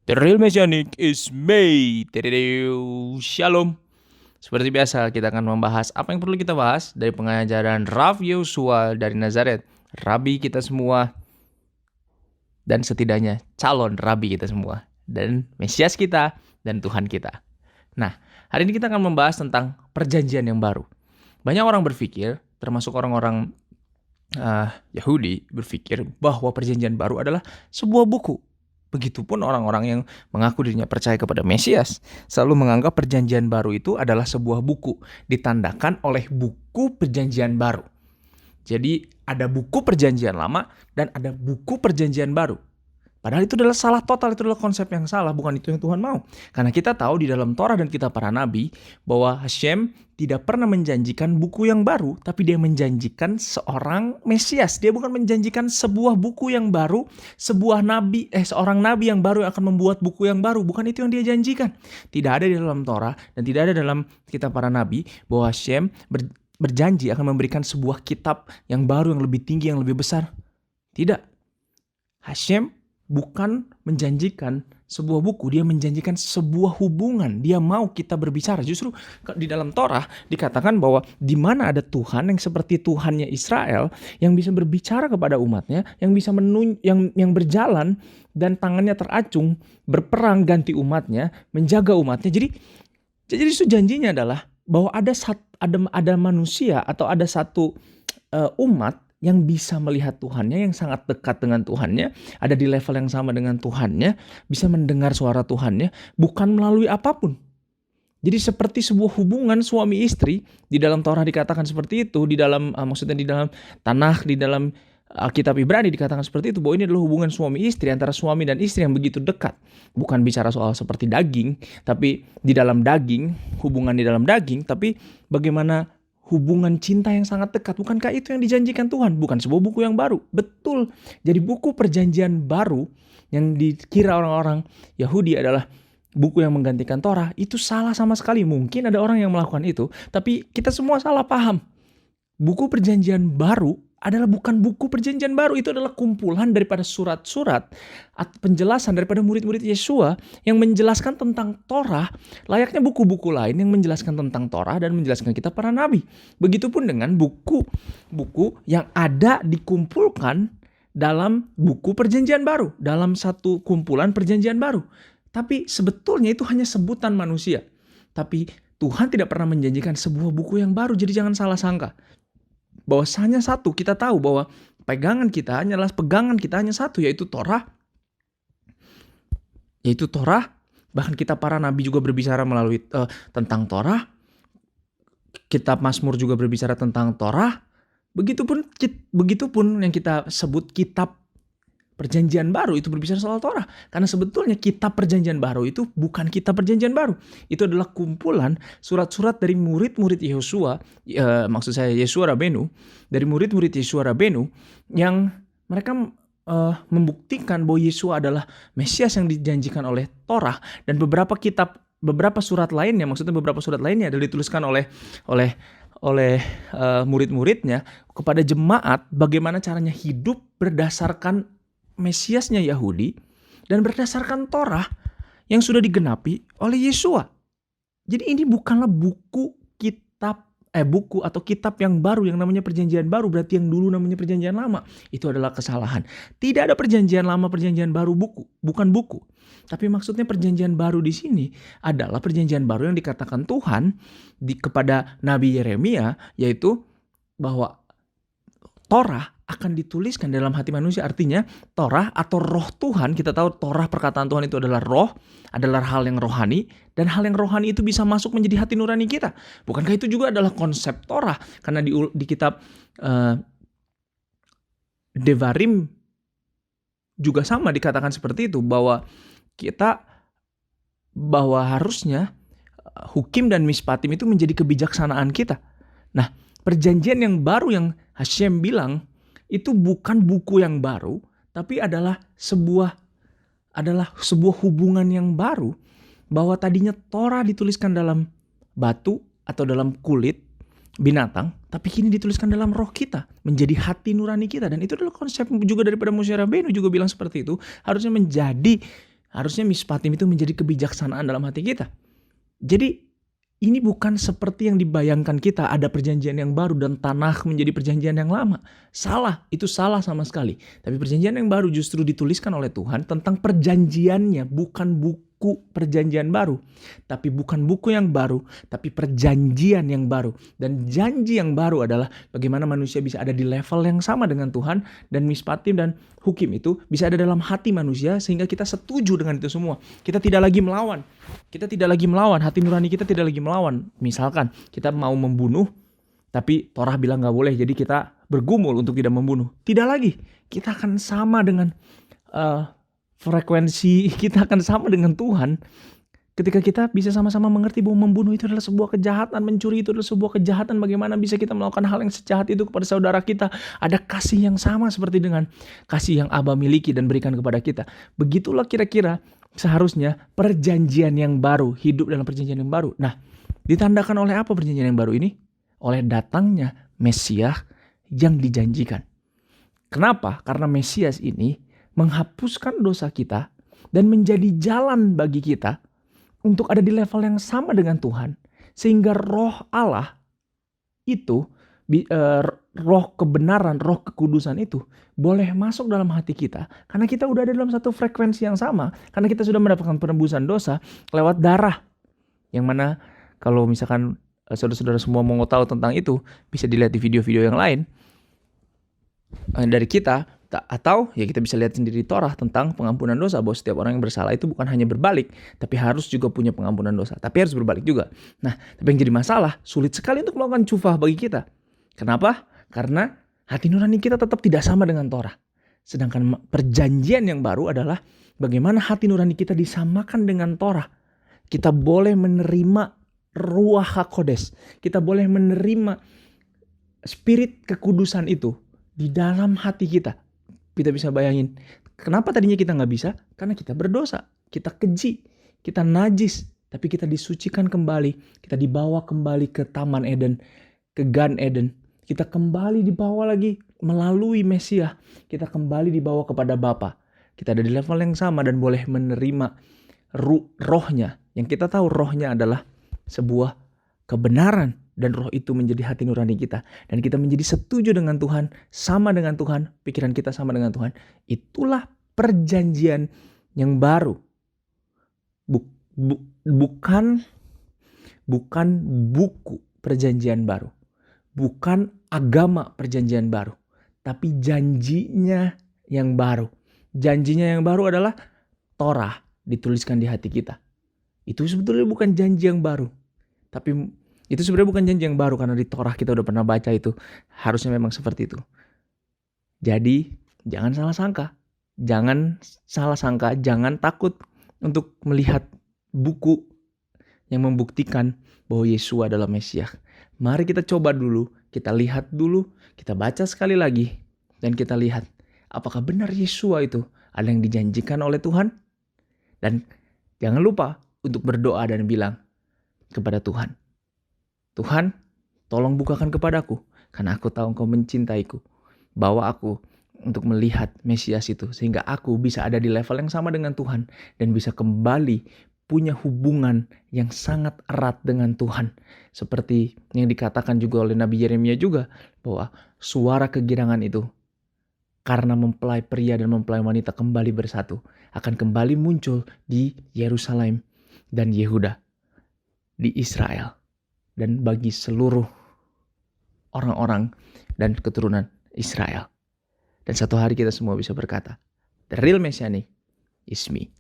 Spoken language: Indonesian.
The real messianic is me. Shalom. Seperti biasa, kita akan membahas apa yang perlu kita bahas dari pengajaran Rav Yosua dari Nazaret, Rabi kita semua, dan setidaknya calon Rabi kita semua, dan Mesias kita, dan Tuhan kita. Nah, hari ini kita akan membahas tentang perjanjian yang baru. Banyak orang berpikir, termasuk orang-orang Yahudi, berpikir bahwa perjanjian baru adalah sebuah buku. Begitupun orang-orang yang mengaku dirinya percaya kepada Mesias selalu menganggap perjanjian baru itu adalah sebuah buku, ditandakan oleh buku perjanjian baru. Jadi ada buku perjanjian lama dan ada buku perjanjian baru. Padahal itu adalah salah total, itu adalah konsep yang salah, bukan itu yang Tuhan mau. Karena kita tahu di dalam Torah dan kitab para nabi bahwa Hashem tidak pernah menjanjikan buku yang baru, tapi dia menjanjikan seorang Mesias. Dia bukan menjanjikan sebuah buku yang baru, seorang nabi yang baru yang akan membuat buku yang baru. Bukan itu yang dia janjikan. Tidak ada di dalam Torah dan tidak ada dalam kitab para nabi bahwa Hashem berjanji akan memberikan sebuah kitab yang baru, yang lebih tinggi, yang lebih besar. Tidak. Hashem bukan menjanjikan sebuah buku, dia menjanjikan sebuah hubungan. Dia mau kita berbicara. Justru di dalam Torah dikatakan bahwa di mana ada Tuhan yang seperti Tuhannya Israel, yang bisa berbicara kepada umatnya, yang bisa yang berjalan dan tangannya teracung, berperang ganti umatnya, menjaga umatnya. Jadi itu janjinya adalah bahwa ada manusia atau ada satu umat yang bisa melihat Tuhannya, yang sangat dekat dengan Tuhannya, ada di level yang sama dengan Tuhannya, bisa mendengar suara Tuhannya, bukan melalui apapun. Jadi seperti sebuah hubungan suami istri, di dalam Torah dikatakan seperti itu, di dalam Tanakh, di dalam kitab Ibrani dikatakan seperti itu, bahwa ini adalah hubungan suami istri, antara suami dan istri yang begitu dekat. Bukan bicara soal seperti daging, tapi di dalam daging, hubungan di dalam daging, tapi bagaimana hubungan cinta yang sangat dekat. Bukankah itu yang dijanjikan Tuhan? Bukan sebuah buku yang baru. Betul. Jadi buku perjanjian baru yang dikira orang-orang Yahudi adalah buku yang menggantikan Torah, itu salah sama sekali. Mungkin ada orang yang melakukan itu, tapi kita semua salah paham. Buku perjanjian baru adalah bukan buku perjanjian baru, itu adalah kumpulan daripada surat-surat atau penjelasan daripada murid-murid Yesua yang menjelaskan tentang Torah, layaknya buku-buku lain yang menjelaskan tentang Torah dan menjelaskan kitab para nabi. Begitupun dengan buku-buku yang ada dikumpulkan dalam buku perjanjian baru, dalam satu kumpulan perjanjian baru. Tapi sebetulnya itu hanya sebutan manusia. Tapi Tuhan tidak pernah menjanjikan sebuah buku yang baru, jadi jangan salah sangka. Bahwasanya satu, kita tahu bahwa pegangan kita hanya satu, yaitu Torah. Bahkan kitab para nabi juga berbicara melalui tentang Torah. Kitab Mazmur juga berbicara tentang Torah. Begitupun yang kita sebut kitab perjanjian baru itu berbicara soal Torah. Karena sebetulnya kitab perjanjian baru itu bukan kitab perjanjian baru. Itu adalah kumpulan surat-surat dari murid-murid Yosua, Yesua Rabenu, dari murid-murid Yesua Rabenu yang mereka membuktikan bahwa Yesua adalah Mesias yang dijanjikan oleh Torah, dan beberapa surat lainnya adalah dituliskan oleh murid-muridnya kepada jemaat bagaimana caranya hidup berdasarkan Mesiasnya Yahudi dan berdasarkan Torah yang sudah digenapi oleh Yesua. Jadi ini bukanlah buku atau kitab yang baru yang namanya perjanjian baru, berarti yang dulu namanya perjanjian lama. Itu adalah kesalahan. Tidak ada perjanjian lama, perjanjian baru bukan buku. Tapi maksudnya perjanjian baru di sini adalah perjanjian baru yang dikatakan Tuhan kepada Nabi Yeremia, yaitu bahwa Torah akan dituliskan dalam hati manusia. Artinya Torah atau roh Tuhan, kita tahu Torah perkataan Tuhan itu adalah roh, adalah hal yang rohani, dan hal yang rohani itu bisa masuk menjadi hati nurani kita. Bukankah itu juga adalah konsep Torah? Karena di kitab Devarim juga sama dikatakan seperti itu, bahwa harusnya hukim dan mispatim itu menjadi kebijaksanaan kita. Nah, perjanjian yang baru yang Hashem bilang itu bukan buku yang baru, tapi adalah sebuah hubungan yang baru, bahwa tadinya Torah dituliskan dalam batu atau dalam kulit binatang, tapi kini dituliskan dalam roh kita, menjadi hati nurani kita. Dan itu adalah konsep juga daripada Moshe Rabbeinu juga bilang seperti itu, harusnya menjadi Harusnya mispatim itu menjadi kebijaksanaan dalam hati kita. Jadi ini bukan seperti yang dibayangkan kita, ada perjanjian yang baru dan Tanakh menjadi perjanjian yang lama. Salah, itu salah sama sekali. Tapi perjanjian yang baru justru dituliskan oleh Tuhan tentang perjanjiannya, bukan buku perjanjian baru. Tapi bukan buku yang baru, tapi perjanjian yang baru. Dan janji yang baru adalah bagaimana manusia bisa ada di level yang sama dengan Tuhan, dan mispatim dan hukim itu bisa ada dalam hati manusia sehingga kita setuju dengan itu semua. Kita tidak lagi melawan. Hati nurani kita tidak lagi melawan. Misalkan kita mau membunuh, tapi Torah bilang gak boleh, jadi kita bergumul untuk tidak membunuh. Tidak lagi, kita akan sama dengan frekuensi, kita akan sama dengan Tuhan. Ketika kita bisa sama-sama mengerti bahwa membunuh itu adalah sebuah kejahatan, mencuri itu adalah sebuah kejahatan, bagaimana bisa kita melakukan hal yang sejahat itu kepada saudara kita. Ada kasih yang sama seperti dengan kasih yang Aba miliki dan berikan kepada kita. Begitulah kira-kira seharusnya perjanjian yang baru, hidup dalam perjanjian yang baru. Nah, ditandakan oleh apa perjanjian yang baru ini? Oleh datangnya Mesias yang dijanjikan. Kenapa? Karena Mesias ini menghapuskan dosa kita dan menjadi jalan bagi kita untuk ada di level yang sama dengan Tuhan. Sehingga roh Allah itu, roh kebenaran, roh kekudusan itu boleh masuk dalam hati kita. Karena kita udah ada dalam satu frekuensi yang sama. Karena kita sudah mendapatkan penebusan dosa lewat darah. Yang mana kalau misalkan saudara-saudara semua mau tahu tentang itu, bisa dilihat di video-video yang lain dari kita. Atau ya kita bisa lihat sendiri di Torah tentang pengampunan dosa, bahwa setiap orang yang bersalah itu bukan hanya berbalik, tapi harus juga punya pengampunan dosa, tapi harus berbalik juga. Nah, tapi yang jadi masalah, sulit sekali untuk melakukan cufah bagi kita. Kenapa? Karena hati nurani kita tetap tidak sama dengan Torah. Sedangkan perjanjian yang baru adalah bagaimana hati nurani kita disamakan dengan Torah. Kita boleh menerima Ruach HaKodes, kita boleh menerima spirit kekudusan itu di dalam hati kita. Kita bisa bayangin, kenapa tadinya kita nggak bisa? Karena kita berdosa, kita keji, kita najis. Tapi kita disucikan kembali, kita dibawa kembali ke Taman Eden, ke Gan Eden. Kita kembali dibawa lagi melalui Mesias. Kita kembali dibawa kepada Bapa. Kita ada di level yang sama dan boleh menerima rohnya. Yang kita tahu rohnya adalah sebuah kebenaran. Dan roh itu menjadi hati nurani kita. Dan kita menjadi setuju dengan Tuhan, sama dengan Tuhan, pikiran kita sama dengan Tuhan. Itulah perjanjian yang baru. Bukan buku perjanjian baru. Bukan agama perjanjian baru. Tapi janjinya yang baru. Janjinya yang baru adalah Torah dituliskan di hati kita. Itu sebetulnya bukan janji yang baru. Tapi itu sebenarnya bukan janji yang baru, karena di Torah kita udah pernah baca itu. Harusnya memang seperti itu. Jadi jangan salah sangka. Jangan takut untuk melihat buku yang membuktikan bahwa Yesus adalah Mesias. Mari kita coba dulu, kita lihat dulu, kita baca sekali lagi. Dan kita lihat apakah benar Yesus itu ada yang dijanjikan oleh Tuhan. Dan jangan lupa untuk berdoa dan bilang kepada Tuhan, Tuhan, tolong bukakan kepadaku, karena aku tahu Engkau mencintaiku. Bawa aku untuk melihat Mesias itu, sehingga aku bisa ada di level yang sama dengan Tuhan, dan bisa kembali punya hubungan yang sangat erat dengan Tuhan. Seperti yang dikatakan juga oleh Nabi Yeremia juga, bahwa suara kegirangan itu, karena mempelai pria dan mempelai wanita kembali bersatu, akan kembali muncul di Yerusalem dan Yehuda, di Israel. Dan bagi seluruh orang-orang dan keturunan Israel. Dan satu hari kita semua bisa berkata, the real Messianic is me.